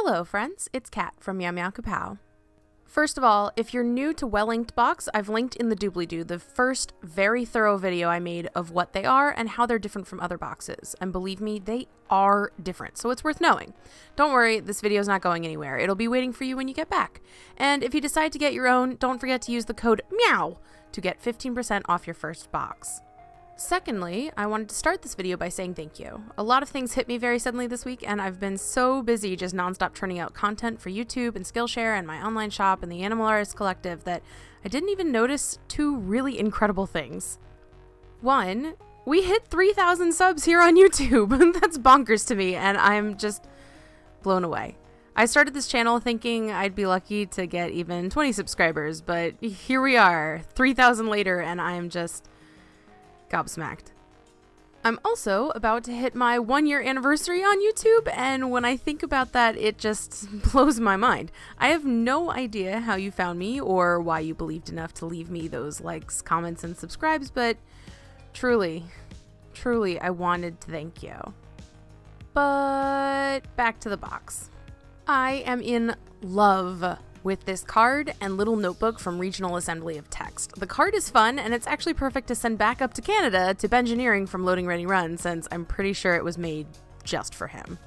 Hello friends, it's Kat from Meow Kapow. First of all, if you're new to well-linked box, I've linked in the doobly-doo the first very thorough video I made of what they are and how they're different from other boxes. And believe me, they are different, so it's worth knowing. Don't worry, this video is not going anywhere. It'll be waiting for you when you get back. And if you decide to get your own, don't forget to use the code MEOW to get 15% off your first box. Secondly, I wanted to start this video by saying thank you. A lot of things hit me very suddenly this week, and I've been so busy just nonstop churning out content for YouTube and Skillshare and my online shop and the Animal Artist Collective that I didn't even notice two really incredible things. One, we hit 3,000 subs here on YouTube. That's bonkers to me, and I'm just blown away. I started this channel thinking I'd be lucky to get even 20 subscribers, but here we are, 3,000 later, and I am just gobsmacked. I'm also about to hit my 1-year anniversary on YouTube, and when I think about that, it just blows my mind. I have no idea how you found me or why you believed enough to leave me those likes, comments, and subscribes, but truly, I wanted to thank you. But back to the box. I am in love with this card and little notebook from Regional Assembly of Text. The card is fun, and it's actually perfect to send back up to Canada to Bengineering from Loading Ready Run, since I'm pretty sure it was made just for him.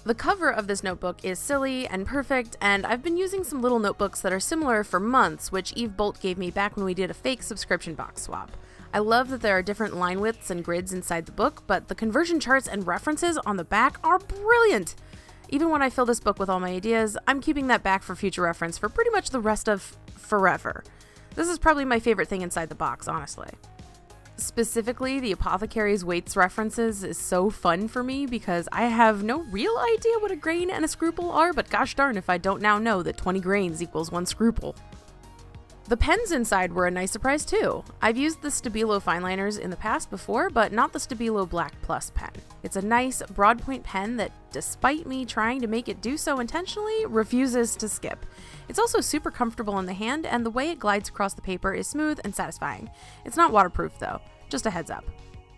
The cover of this notebook is silly and perfect, and I've been using some little notebooks that are similar for months, which Eve Bolt gave me back when we did a fake subscription box swap. I love that there are different line widths and grids inside the book, but the conversion charts and references on the back are brilliant! Even when I fill this book with all my ideas, I'm keeping that back for future reference for pretty much the rest of forever. This is probably my favorite thing inside the box, honestly. Specifically, the Apothecary's weights references is so fun for me because I have no real idea what a grain and a scruple are, but gosh darn if I don't now know that 20 grains equals 1 scruple. The pens inside were a nice surprise too. I've used the Stabilo fineliners in the past before, but not the Stabilo Black Plus pen. It's a nice broadpoint pen that, despite me trying to make it do so intentionally, refuses to skip. It's also super comfortable in the hand, and the way it glides across the paper is smooth and satisfying. It's not waterproof though, just a heads up.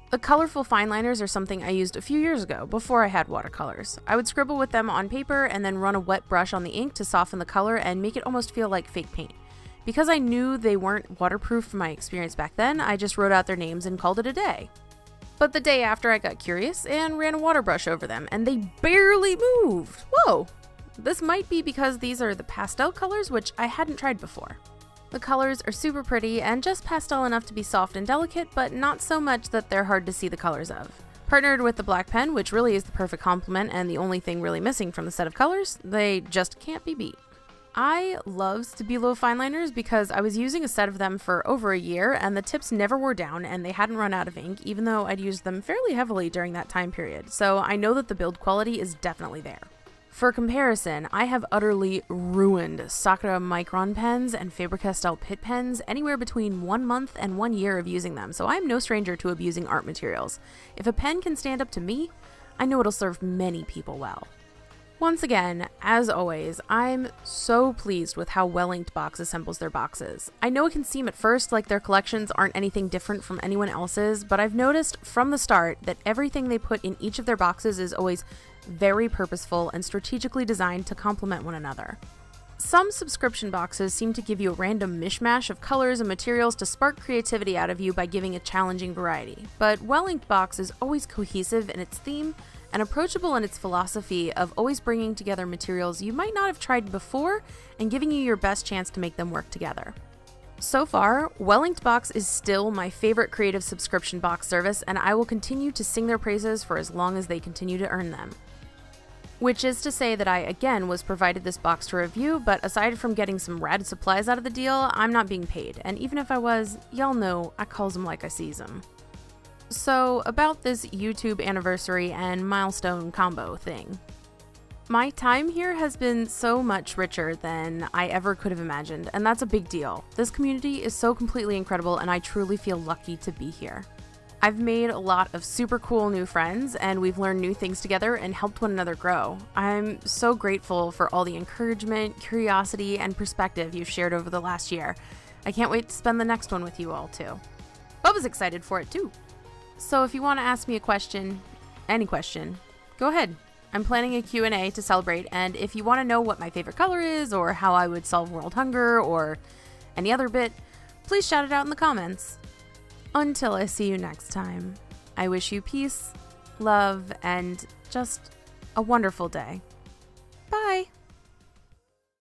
The colorful fineliners are something I used a few years ago, before I had watercolors. I would scribble with them on paper and then run a wet brush on the ink to soften the color and make it almost feel like fake paint. Because I knew they weren't waterproof from my experience back then, I just wrote out their names and called it a day. But the day after, I got curious and ran a water brush over them, and they barely moved! Whoa! This might be because these are the pastel colors, which I hadn't tried before. The colors are super pretty and just pastel enough to be soft and delicate, but not so much that they're hard to see the colors of. Partnered with the black pen, which really is the perfect complement and the only thing really missing from the set of colors, they just can't be beat. I love Stabilo fineliners because I was using a set of them for over a year and the tips never wore down and they hadn't run out of ink, even though I'd used them fairly heavily during that time period, so I know that the build quality is definitely there. For comparison, I have utterly ruined Sakura Micron pens and Faber-Castell Pitt pens anywhere between 1 month and 1 year of using them, so I'm no stranger to abusing art materials. If a pen can stand up to me, I know it'll serve many people well. Once again, as always, I'm so pleased with how well-inked Box assembles their boxes. I know it can seem at first like their collections aren't anything different from anyone else's, but I've noticed from the start that everything they put in each of their boxes is always very purposeful and strategically designed to complement one another. Some subscription boxes seem to give you a random mishmash of colors and materials to spark creativity out of you by giving a challenging variety, but well-inked Box is always cohesive in its theme and approachable in its philosophy of always bringing together materials you might not have tried before and giving you your best chance to make them work together. So far, well-inked Box is still my favorite creative subscription box service, and I will continue to sing their praises for as long as they continue to earn them. Which is to say that I, again, was provided this box to review, but aside from getting some rad supplies out of the deal, I'm not being paid, and even if I was, y'all know I calls them like I sees them. So, about this YouTube anniversary and milestone combo thing. My time here has been so much richer than I ever could have imagined, and that's a big deal. This community is so completely incredible, and I truly feel lucky to be here. I've made a lot of super cool new friends, and we've learned new things together and helped one another grow. I'm so grateful for all the encouragement, curiosity, and perspective you've shared over the last year. I can't wait to spend the next one with you all, too. Bubba's excited for it, too. So if you want to ask me a question, any question, go ahead. I'm planning a Q&A to celebrate, and if you want to know what my favorite color is, or how I would solve world hunger, or any other bit, please shout it out in the comments. Until I see you next time, I wish you peace, love, and just a wonderful day.